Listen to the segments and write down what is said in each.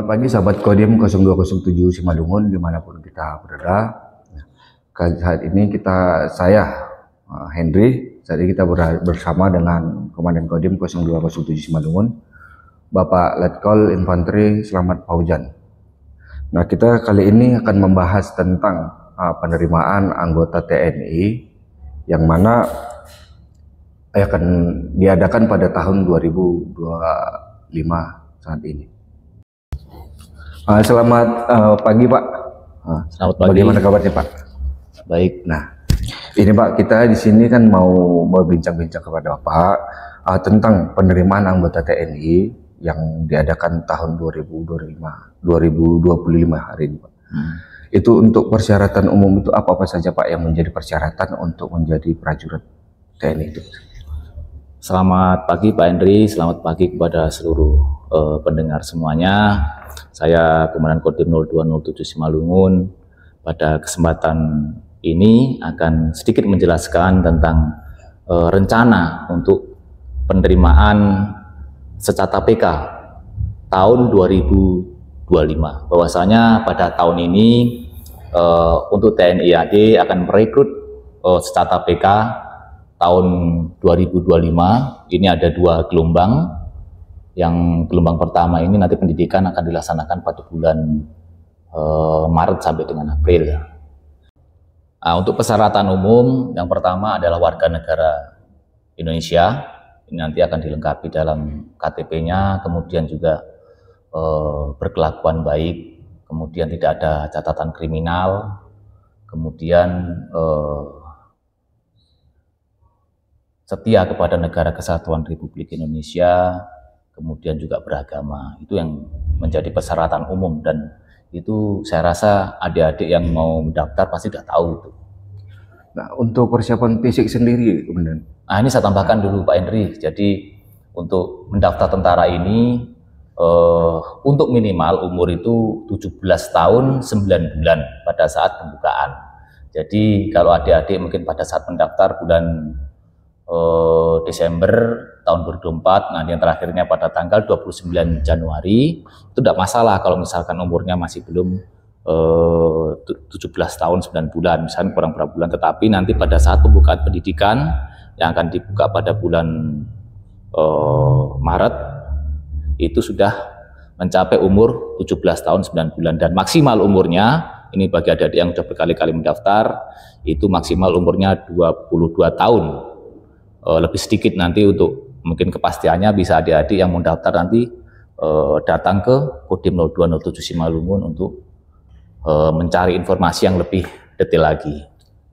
Selamat pagi sahabat Kodim 0207 Simalungun dimanapun kita berada. Saat ini saya Henry, saat ini kita bersama dengan Komandan Kodim 0207 Simalungun, Bapak Letkol Infanteri Slamet Paujan. Nah, kita kali ini akan membahas tentang penerimaan anggota TNI yang mana akan diadakan pada tahun 2025 saat ini. Selamat pagi Pak. Selamat pagi. Bagaimana kabarnya Pak? Baik. Nah, ini Pak, kita di sini kan mau berbincang-bincang kepada Bapak tentang penerimaan anggota TNI yang diadakan tahun 2025 hari ini Pak. Itu untuk persyaratan umum itu apa saja Pak yang menjadi persyaratan untuk menjadi prajurit TNI itu? Selamat pagi Pak Henry, selamat pagi kepada seluruh pendengar semuanya. Saya Komandan Kodim 0207 Simalungun. Pada kesempatan ini akan sedikit menjelaskan tentang rencana untuk penerimaan secara PK tahun 2025. Bahwasanya pada tahun ini untuk TNI AD akan merekrut secara PK tahun 2025. Ini ada 2 gelombang. Yang gelombang pertama ini nanti pendidikan akan dilaksanakan pada bulan Maret sampai dengan April. Untuk persyaratan umum, yang pertama adalah warga negara Indonesia. Ini nanti akan dilengkapi dalam KTP-nya, kemudian juga berkelakuan baik, kemudian tidak ada catatan kriminal, kemudian setia kepada Negara Kesatuan Republik Indonesia, kemudian juga beragama. Itu yang menjadi persyaratan umum, dan itu saya rasa adik-adik yang mau mendaftar pasti sudah tahu itu. Nah, untuk persiapan fisik sendiri kemudian. Ini saya tambahkan dulu Pak Henry. Jadi untuk mendaftar tentara ini untuk minimal umur itu 17 tahun 9 bulan pada saat pembukaan. Jadi kalau adik-adik mungkin pada saat mendaftar bulan Desember tahun 2024, nanti yang terakhirnya pada tanggal 29 Januari, itu tidak masalah kalau misalkan umurnya masih belum 17 tahun 9 bulan, misalnya kurang berapa bulan. Tetapi nanti pada saat pembukaan pendidikan yang akan dibuka pada bulan Maret, itu sudah mencapai umur 17 tahun 9 bulan, dan maksimal umurnya, ini bagi adik-adik yang sudah berkali-kali mendaftar, itu maksimal umurnya 22 tahun. Lebih sedikit nanti untuk mungkin kepastiannya bisa adik-adik yang mau daftar nanti datang ke Kodim 0207 Simalungun untuk mencari informasi yang lebih detail lagi.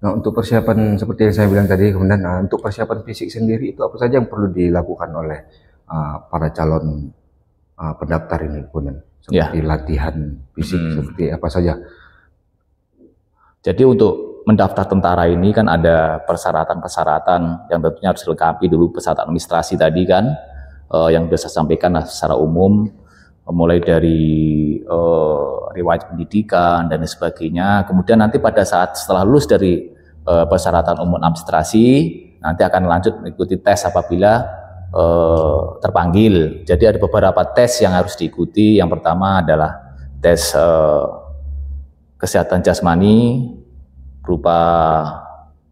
Nah, untuk persiapan seperti yang saya bilang tadi, kemudian untuk persiapan fisik sendiri itu apa saja yang perlu dilakukan oleh para calon pendaftar ini, kemudian seperti latihan fisik seperti apa saja? Jadi untuk mendaftar tentara ini kan ada persyaratan-persyaratan yang tentunya harus dilengkapi dulu. Persyaratan administrasi tadi kan yang sudah saya sampaikan secara umum, mulai dari riwayat pendidikan dan sebagainya. Kemudian nanti pada saat setelah lulus dari persyaratan umum administrasi, nanti akan lanjut mengikuti tes apabila terpanggil. Jadi ada beberapa tes yang harus diikuti. Yang pertama adalah tes kesehatan jasmani berupa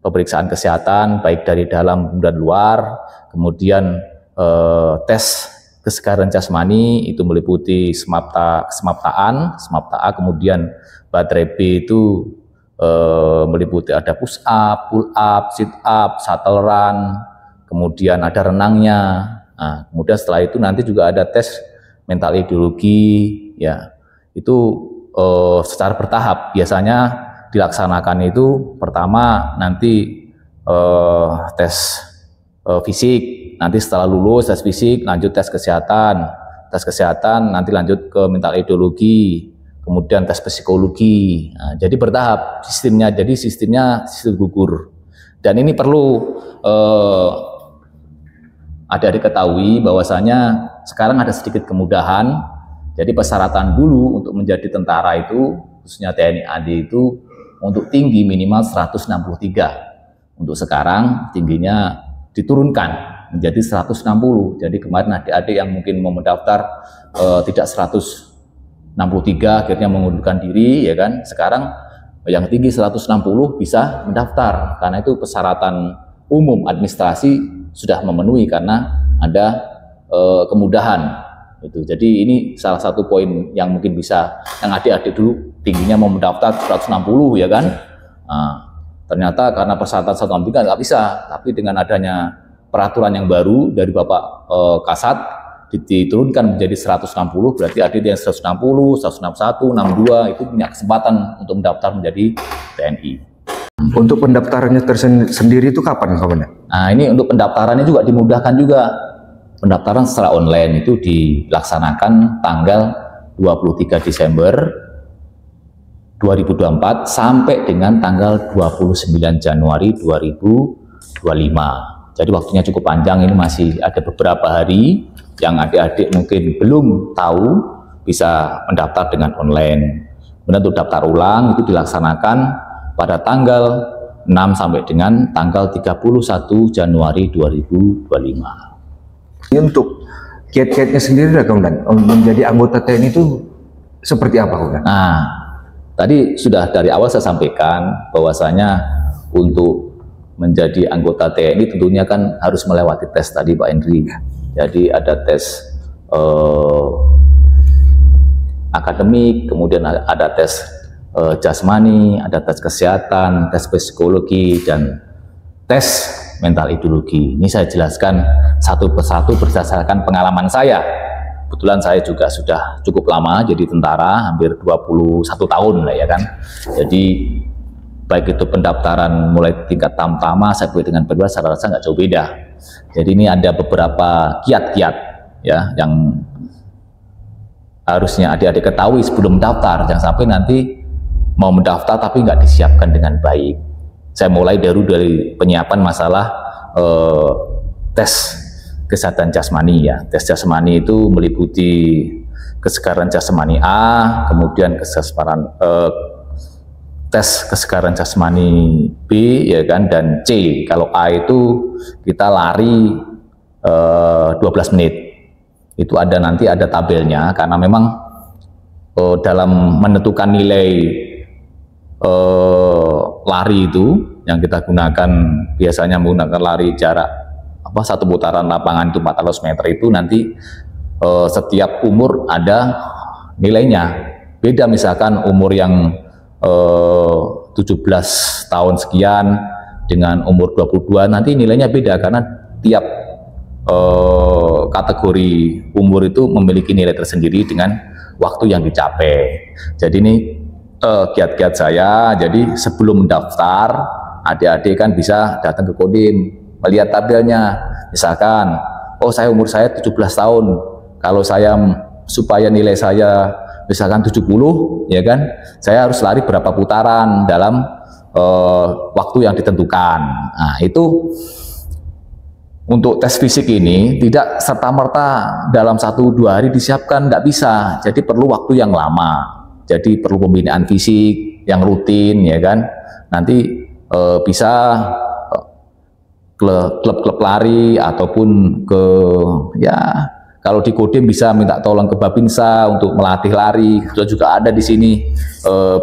pemeriksaan kesehatan baik dari dalam dan luar, kemudian tes kesegaran jasmani itu meliputi SMAPTA A, kemudian baterai B itu meliputi ada push up, pull up, sit up, shuttle run, kemudian ada renangnya. Nah, kemudian setelah itu nanti juga ada tes mental ideologi, ya itu secara bertahap. Biasanya dilaksanakan itu pertama nanti tes fisik, nanti setelah lulus tes fisik lanjut tes kesehatan nanti lanjut ke mental ideologi, kemudian tes psikologi. Nah, jadi bertahap sistemnya, sistem gugur. Dan ini perlu adik-adik ketahui bahwasanya sekarang ada sedikit kemudahan. Jadi persyaratan dulu untuk menjadi tentara itu, khususnya TNI AD itu, untuk tinggi minimal 163. Untuk sekarang tingginya diturunkan menjadi 160. Jadi kemarin adik-adik yang mungkin mau mendaftar tidak 100 63 akhirnya mengundurkan diri, ya kan. Sekarang yang tinggi 160 bisa mendaftar karena itu persyaratan umum administrasi sudah memenuhi karena ada kemudahan itu. Jadi ini salah satu poin yang mungkin bisa yang adik-adik dulu tingginya mau mendaftar 160, ya kan. Nah, ternyata karena persyaratan 163 nggak bisa, tapi dengan adanya peraturan yang baru dari Bapak Kasat diturunkan menjadi 160, berarti adik yang 160, 161, 62 itu punya kesempatan untuk mendaftar menjadi TNI. Untuk pendaftarannya tersendiri itu kapan kawannya? Nah, ini untuk pendaftarannya juga dimudahkan juga. Pendaftaran secara online itu dilaksanakan tanggal 23 Desember 2024 sampai dengan tanggal 29 Januari 2025. Jadi waktunya cukup panjang, ini masih ada beberapa hari yang adik-adik mungkin belum tahu bisa mendaftar dengan online. Kemudian untuk daftar ulang itu dilaksanakan pada tanggal 6 sampai dengan tanggal 31 Januari 2025. Ini untuk kiat-kiatnya sendiri Komandan, menjadi anggota TNI itu seperti apa Komandan? Nah, tadi sudah dari awal saya sampaikan bahwasanya untuk menjadi anggota TNI tentunya kan harus melewati tes tadi Pak Henry. Jadi ada tes akademik, kemudian ada tes jasmani, ada tes kesehatan, tes psikologi, dan tes mental ideologi. Ini saya jelaskan satu persatu berdasarkan pengalaman saya. Kebetulan saya juga sudah cukup lama jadi tentara, hampir 21 tahun lah ya kan. Jadi baik itu pendaftaran mulai tingkat tamtama sampai dengan kedua saya rasa nggak jauh beda. Jadi ini ada beberapa kiat-kiat ya yang harusnya adik-adik ketahui sebelum mendaftar. Jangan sampai nanti mau mendaftar tapi nggak disiapkan dengan baik. Saya mulai dari penyiapan masalah tes kesehatan jasmani ya. Tes jasmani itu meliputi kesegaran jasmani A, kemudian tes kesegaran jasmani B ya kan, dan C. Kalau A itu kita lari 12 menit. Itu nanti ada tabelnya karena memang dalam menentukan nilai lari itu yang kita gunakan biasanya menggunakan lari jarak satu putaran lapangan itu 400 meter itu nanti setiap umur ada nilainya. Beda misalkan umur yang 17 tahun sekian dengan umur 22 nanti nilainya beda karena tiap kategori umur itu memiliki nilai tersendiri dengan waktu yang dicapai. Jadi ini kiat-kiat saya. Jadi sebelum mendaftar adik-adik kan bisa datang ke Kodim melihat tabelnya. Misalkan umur saya 17 tahun, kalau saya supaya nilai saya misalkan 70 ya kan, saya harus lari berapa putaran dalam waktu yang ditentukan. Nah itu untuk tes fisik ini tidak serta-merta dalam 1-2 hari disiapkan, nggak bisa. Jadi perlu waktu yang lama. Jadi perlu pembinaan fisik yang rutin ya kan. Nanti bisa klub-klub lari ataupun ke ya kalau di Kodim bisa minta tolong ke Babinsa untuk melatih lari. Kemudian juga ada di sini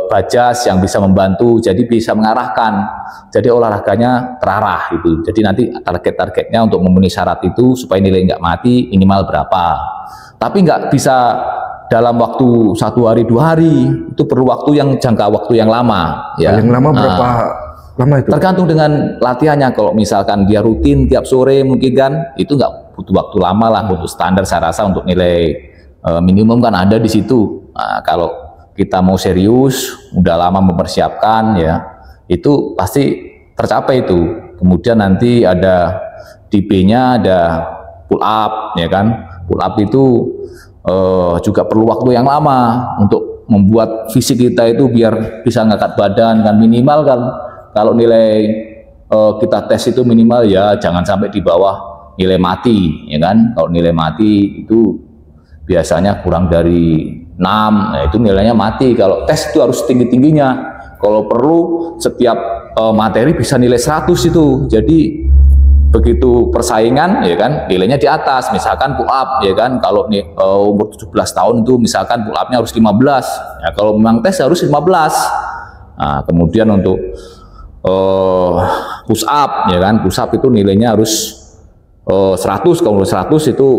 Bajas yang bisa membantu, jadi bisa mengarahkan. Jadi olahraganya terarah itu. Jadi nanti target-targetnya untuk memenuhi syarat itu supaya nilai nggak mati minimal berapa. Tapi nggak bisa dalam waktu 1 hari 2 hari, itu perlu waktu yang jangka waktu yang lama. Ya. Paling lama berapa lama itu? Tergantung dengan latihannya. Kalau misalkan dia rutin tiap sore mungkin kan, itu nggak butuh waktu lama lah. Untuk standar saya rasa untuk nilai minimum kan ada di situ. Nah, kalau kita mau serius, udah lama mempersiapkan ya, itu pasti tercapai itu. Kemudian nanti ada di B-nya ada pull up ya kan. Pull up itu juga perlu waktu yang lama untuk membuat fisik kita itu biar bisa ngangkat badan kan, minimal kan kalau nilai kita tes itu minimal ya jangan sampai di bawah nilai mati ya kan. Kalau nilai mati itu biasanya kurang dari 6, nah itu nilainya mati. Kalau tes itu harus tinggi-tingginya, kalau perlu setiap materi bisa nilai 100 itu. Jadi begitu persaingan ya kan nilainya di atas, misalkan pull up ya kan, kalau nih umur 17 tahun itu misalkan pull upnya harus 15 ya, kalau memang tes harus 15. Nah, kemudian untuk push up ya kan, push up itu nilainya harus 100, kalau 100 itu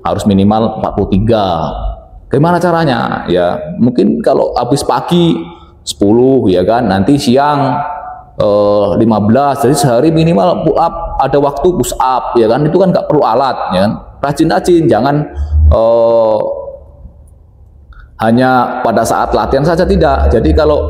harus minimal 43. Gimana caranya ya, mungkin kalau habis pagi 10 ya kan, nanti siang 15, jadi sehari minimal pull up, ada waktu push up ya kan, itu kan nggak perlu alat ya kan, rajin-rajin, jangan hanya pada saat latihan saja, tidak. Jadi kalau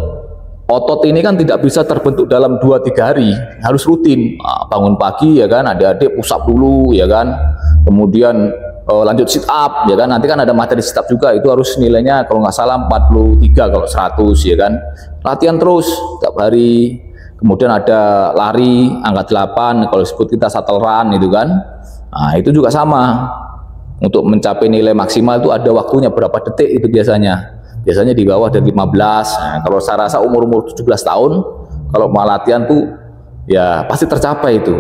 otot ini kan tidak bisa terbentuk dalam 2-3 hari, harus rutin. Nah, bangun pagi ya kan, adik-adik push up dulu ya kan, kemudian lanjut sit up ya kan, nanti kan ada materi sit up juga, itu harus nilainya kalau nggak salah 43 kalau 100 ya kan, latihan terus setiap hari. Kemudian ada lari angka 8, kalau disebut kita shuttle run itu kan. Nah, itu juga sama. Untuk mencapai nilai maksimal itu ada waktunya berapa detik itu biasanya. Biasanya di bawah dari 15. Nah, kalau saya rasa umur-umur 17 tahun kalau mau latihan tuh ya pasti tercapai itu.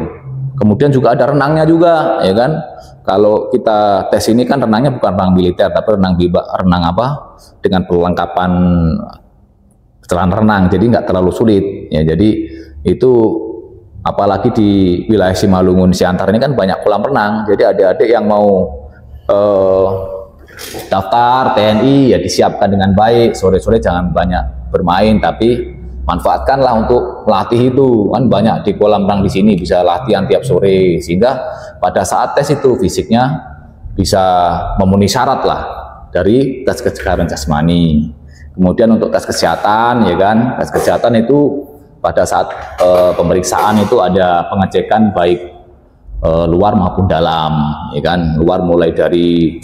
Kemudian juga ada renangnya juga ya kan. Kalau kita tes ini kan renangnya bukan renang militer, tapi renang apa? Dengan perlengkapan celana renang, jadi nggak terlalu sulit ya. Jadi itu apalagi di wilayah Simalungun Siantar ini kan banyak kolam renang, jadi adik-adik yang mau daftar TNI ya disiapkan dengan baik, sore-sore jangan banyak bermain, tapi manfaatkanlah untuk melatih itu, kan banyak di kolam renang di sini bisa latihan tiap sore, sehingga pada saat tes itu fisiknya bisa memenuhi syarat lah dari tes kesegaran jasmani. Kemudian untuk tes kesehatan ya kan, tes kesehatan itu pada saat pemeriksaan itu ada pengecekan baik luar maupun dalam ya kan. Luar mulai dari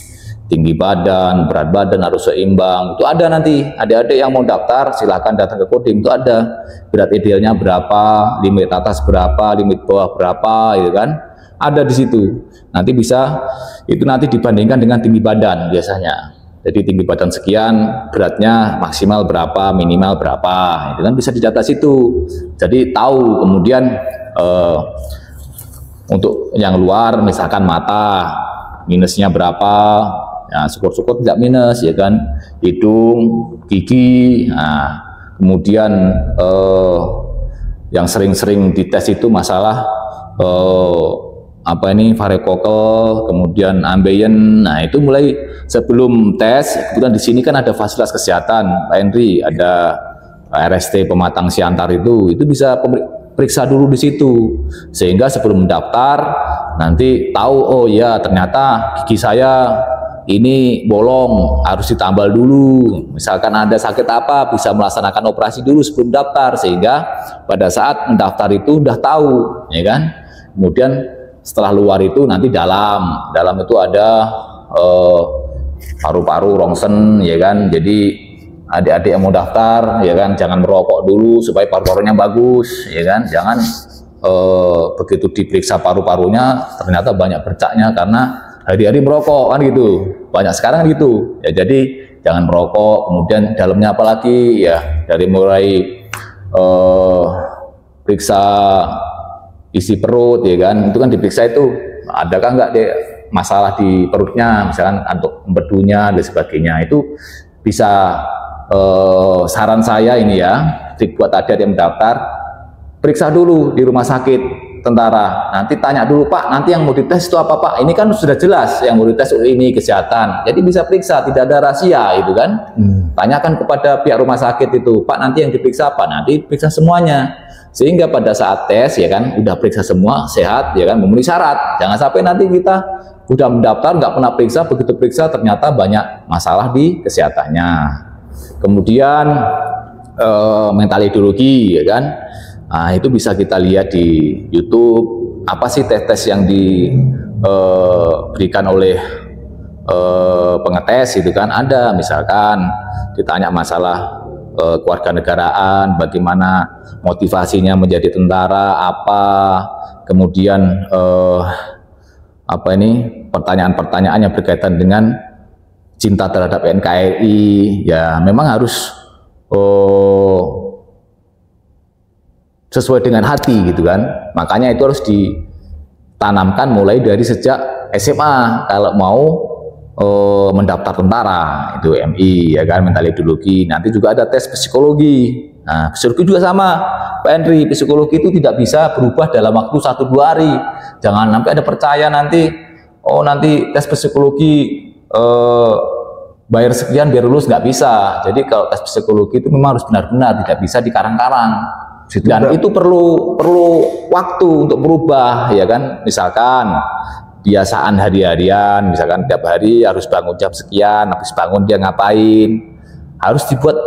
tinggi badan, berat badan harus seimbang, itu ada. Nanti adik-adik yang mau daftar silahkan datang ke Kodim, itu ada berat idealnya berapa, limit atas berapa, limit bawah berapa gitu kan, ada di situ. Nanti bisa itu nanti dibandingkan dengan tinggi badan biasanya. Jadi tinggi badan sekian, beratnya maksimal berapa, minimal berapa, itu kan bisa dicatat situ. Jadi tahu. Kemudian untuk yang luar, misalkan mata, minusnya berapa, ya syukur-syukur tidak minus ya kan. Hidung, gigi, nah, kemudian yang sering-sering dites itu masalah apa ini varikokel, kemudian ambeien. Nah, itu mulai sebelum tes. Kebetulan di sini kan ada fasilitas kesehatan, Pak Henry, ada RST Pematang Siantar, itu bisa periksa dulu di situ, sehingga sebelum mendaftar nanti tahu, oh ya ternyata gigi saya ini bolong, harus ditambal dulu. Misalkan ada sakit apa, bisa melaksanakan operasi dulu sebelum daftar, sehingga pada saat mendaftar itu udah tahu ya kan. Kemudian setelah luar itu nanti dalam itu ada paru-paru, rongsen ya kan. Jadi adik-adik yang mau daftar ya kan, jangan merokok dulu supaya paru-parunya bagus ya kan. Jangan begitu diperiksa paru-parunya ternyata banyak bercaknya karena hari-hari merokok kan gitu. Banyak sekarang kan gitu ya. Jadi jangan merokok. Kemudian dalamnya apalagi ya, dari mulai periksa isi perut ya kan, itu kan diperiksa itu adakah enggak deh masalah di perutnya, misalkan untuk empedunya dan sebagainya. Itu bisa saran saya ini ya, buat adik yang mendaftar, periksa dulu di rumah sakit tentara. Nanti tanya dulu, Pak, nanti yang mau dites itu apa, Pak? Ini kan sudah jelas yang mau dites ini kesehatan, jadi bisa periksa, tidak ada rahasia itu kan. Tanyakan kepada pihak rumah sakit itu, Pak, nanti yang diperiksa apa? Nanti periksa semuanya, sehingga pada saat tes ya kan udah periksa semua sehat ya kan, memenuhi syarat. Jangan sampai nanti kita udah mendaftar nggak pernah periksa, begitu periksa ternyata banyak masalah di kesehatannya. Kemudian mental ideologi ya kan, nah itu bisa kita lihat di YouTube, apa sih tes-tes yang diberikan oleh pengetes itu kan. Ada misalkan ditanya masalah kewarganegaraan, bagaimana motivasinya menjadi tentara, apa, kemudian apa ini pertanyaan-pertanyaan yang berkaitan dengan cinta terhadap NKRI, ya memang harus sesuai dengan hati gitu kan. Makanya itu harus tanamkan mulai dari sejak SMA kalau mau mendaftar tentara, itu MI ya kan, mental ideologi. Nanti juga ada tes psikologi. Nah, psikologi juga sama Pak Henry, psikologi itu tidak bisa berubah dalam waktu 1-2 hari. Jangan sampai ada percaya nanti, oh nanti tes psikologi bayar sekian biar lulus, nggak bisa. Jadi kalau tes psikologi itu memang harus benar-benar, tidak bisa dikarang-karang. Dan itu perlu waktu untuk berubah ya kan. Misalkan kebiasaan hari-harian, misalkan tiap hari harus bangun jam sekian, habis bangun dia ngapain, harus dibuat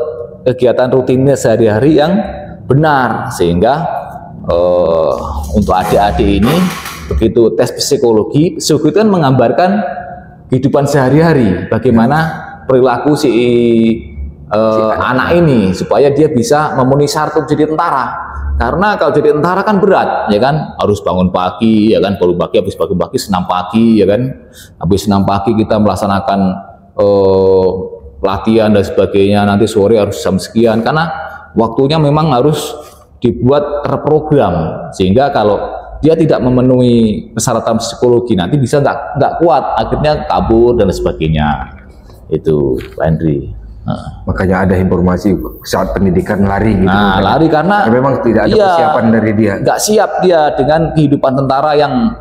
kegiatan rutinnya sehari-hari yang benar, sehingga untuk adik-adik ini begitu tes psikologi itu kan menggambarkan kehidupan sehari-hari, bagaimana perilaku si anak ini supaya dia bisa memenuhi syarat untuk jadi tentara. Karena kalau jadi tentara kan berat, ya kan, harus bangun pagi, ya kan, baru pagi, habis bangun pagi senam pagi, ya kan, habis senam pagi kita melaksanakan latihan dan sebagainya, nanti sore harus jam sekian, karena waktunya memang harus dibuat terprogram, sehingga kalau dia tidak memenuhi persyaratan psikologi nanti bisa nggak kuat, akhirnya kabur dan sebagainya. Itu Pak Henry. Makanya ada informasi saat pendidikan lari gitu. Nah, lari karena memang tidak ada persiapan dari dia. Nggak siap dia dengan kehidupan tentara yang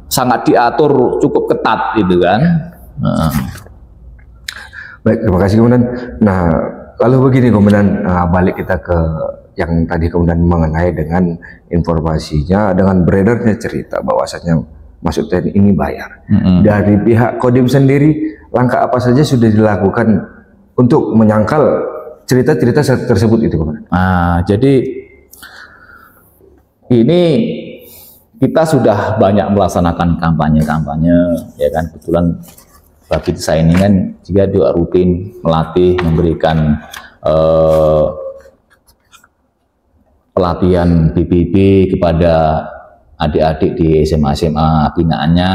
sangat diatur cukup ketat gitu kan. Baik, terima kasih Komandan. Nah, lalu begini Komandan, balik kita ke yang tadi Komandan mengenai dengan informasinya, dengan beredarnya cerita bahwasanya masuk TNI ini bayar. Dari pihak Kodim sendiri, langkah apa saja sudah dilakukan untuk menyangkal cerita-cerita tersebut itu, Komandan? Nah, jadi ini kita sudah banyak melaksanakan kampanye-kampanye, ya kan. Kebetulan bagi saya ini kan juga juga rutin melatih, memberikan pelatihan BPB kepada adik-adik di SMA-SMA binaannya,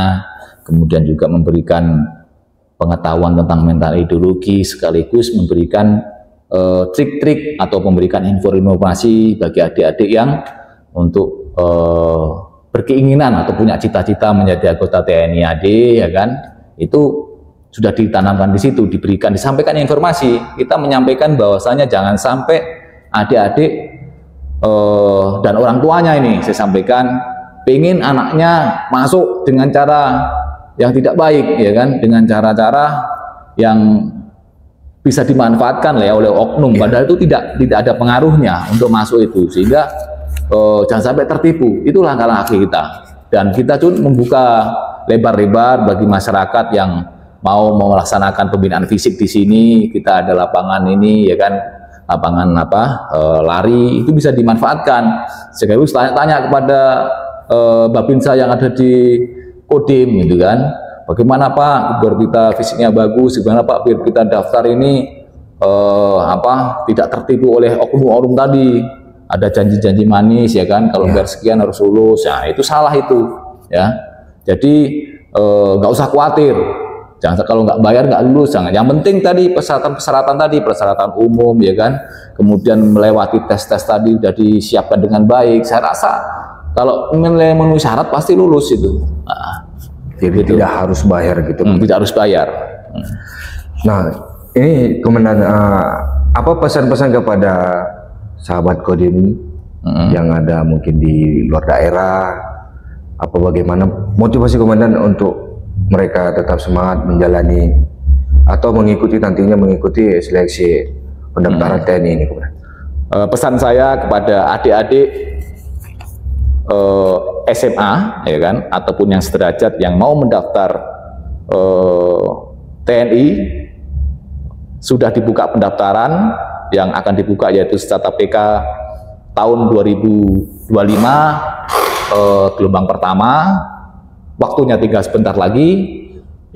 kemudian juga memberikan pengetahuan tentang mental ideologi, sekaligus memberikan trik-trik atau memberikan informasi bagi adik-adik yang untuk berkeinginan atau punya cita-cita menjadi anggota TNI AD, ya kan, itu sudah ditanamkan di situ, diberikan, disampaikan informasi. Kita menyampaikan bahwasanya jangan sampai adik-adik dan orang tuanya ini, saya sampaikan, pengen anaknya masuk dengan cara yang tidak baik, ya kan, dengan cara-cara yang bisa dimanfaatkan lah ya oleh oknum, padahal itu tidak ada pengaruhnya untuk masuk itu, sehingga jangan sampai tertipu. Itu langkah-langkah kita, dan kita pun membuka lebar-lebar bagi masyarakat yang mau melaksanakan pembinaan fisik di sini. Kita ada lapangan ini, ya kan, lapangan lari, itu bisa dimanfaatkan. Sekaligus tanya-tanya kepada babinsa yang ada di Kodim gitu kan, bagaimana Pak biar kita fisiknya bagus, gimana Pak biar kita daftar ini tidak tertipu oleh oknum-oknum tadi, ada janji-janji manis, ya kan, kalau bayar sekian harus lulus. Ya itu salah itu, ya. Jadi nggak usah khawatir, jangan, kalau nggak bayar nggak lulus, jangan. Yang penting tadi persyaratan tadi, persyaratan umum, ya kan, kemudian melewati tes-tes tadi sudah disiapkan dengan baik. Saya rasa kalau memenuhi syarat pasti lulus itu. Jadi gitu. Tidak harus bayar gitu. Tidak harus bayar. Nah, ini Komandan, apa pesan-pesan kepada sahabat Kodim yang ada mungkin di luar daerah? Apa bagaimana motivasi Komandan untuk mereka tetap semangat menjalani atau nantinya mengikuti seleksi pendaftaran TNI ini, Komandan? Pesan saya kepada adik-adik SMA, ya kan, ataupun yang sederajat yang mau mendaftar TNI, sudah dibuka pendaftaran. Yang akan dibuka yaitu Secara PK tahun 2025 gelombang pertama, waktunya tinggal sebentar lagi.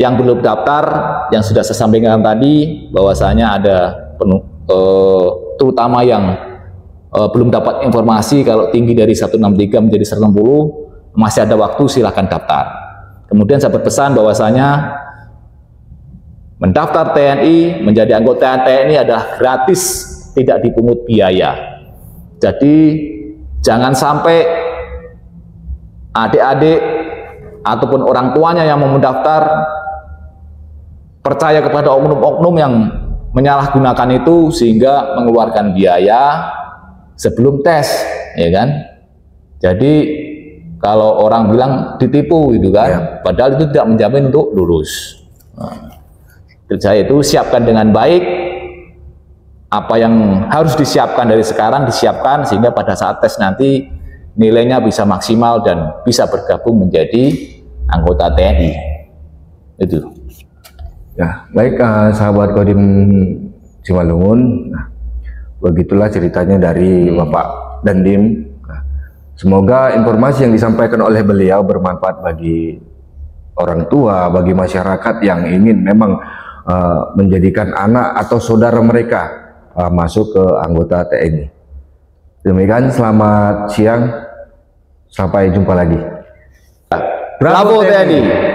Yang belum daftar, yang sudah saya sampaikan tadi, bahwasanya ada terutama yang belum dapat informasi kalau tinggi dari 163 menjadi 160, masih ada waktu, silahkan daftar. Kemudian saya berpesan bahwasanya mendaftar TNI, menjadi anggota TNI adalah gratis, tidak dipungut biaya. Jadi jangan sampai adik-adik ataupun orang tuanya yang mau mendaftar percaya kepada oknum-oknum yang menyalahgunakan itu sehingga mengeluarkan biaya sebelum tes, ya kan? Jadi kalau orang bilang ditipu gitu kan, ya. Padahal itu tidak menjamin untuk lulus. Saya itu siapkan dengan baik, apa yang harus disiapkan dari sekarang disiapkan sehingga pada saat tes nanti nilainya bisa maksimal dan bisa bergabung menjadi anggota TNI. Itu. Ya, baik sahabat Kodim Simalungun. Nah, begitulah ceritanya dari Bapak Dandim. Nah, semoga informasi yang disampaikan oleh beliau bermanfaat bagi orang tua, bagi masyarakat yang ingin memang menjadikan anak atau saudara mereka masuk ke anggota TNI. Demikian, selamat siang, sampai jumpa lagi. Bravo TNI.